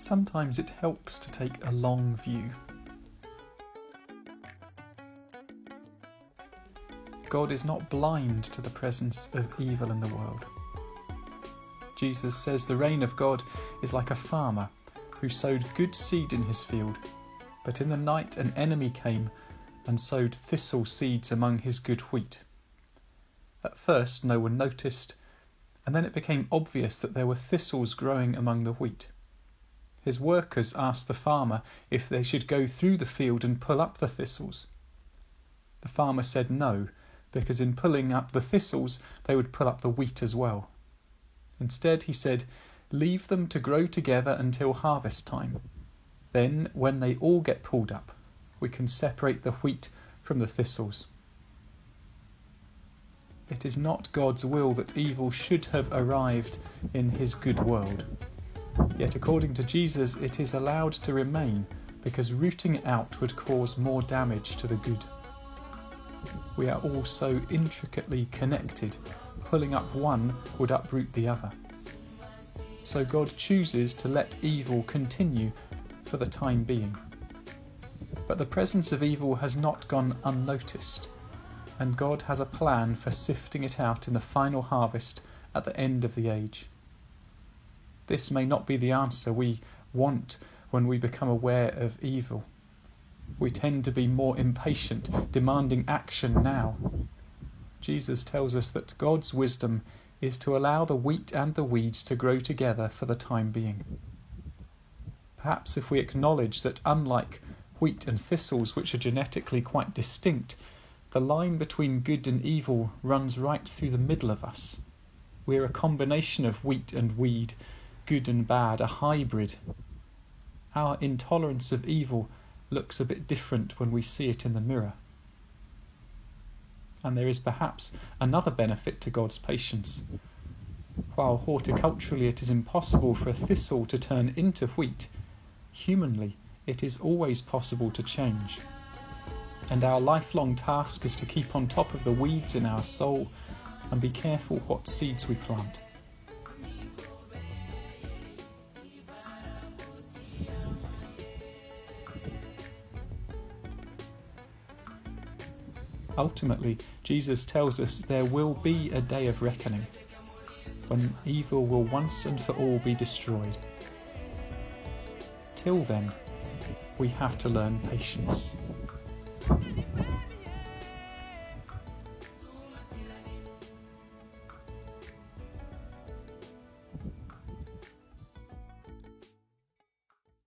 Sometimes it helps to take a long view. God is not blind to the presence of evil in the world. Jesus says the reign of God is like a farmer who sowed good seed in his field, but in the night an enemy came and sowed thistle seeds among his good wheat. At first no one noticed, and then it became obvious that there were thistles growing among the wheat. His workers asked the farmer if they should go through the field and pull up the thistles. The farmer said no, because in pulling up the thistles they would pull up the wheat as well. Instead, he said, "Leave them to grow together until harvest time. Then, when they all get pulled up, we can separate the wheat from the thistles." It is not God's will that evil should have arrived in his good world. Yet according to Jesus, it is allowed to remain because rooting it out would cause more damage to the good. We are all so intricately connected, pulling up one would uproot the other. So God chooses to let evil continue for the time being. But the presence of evil has not gone unnoticed, and God has a plan for sifting it out in the final harvest at the end of the age. This may not be the answer we want when we become aware of evil. We tend to be more impatient, demanding action now. Jesus tells us that God's wisdom is to allow the wheat and the weeds to grow together for the time being. Perhaps if we acknowledge that unlike wheat and thistles, which are genetically quite distinct, the line between good and evil runs right through the middle of us. We're a combination of wheat and weed, good and bad, a hybrid. Our intolerance of evil looks a bit different when we see it in the mirror. And there is perhaps another benefit to God's patience. While horticulturally it is impossible for a thistle to turn into wheat, humanly it is always possible to change. And our lifelong task is to keep on top of the weeds in our soul and be careful what seeds we plant. Ultimately, Jesus tells us there will be a day of reckoning, when evil will once and for all be destroyed. Till then, we have to learn patience.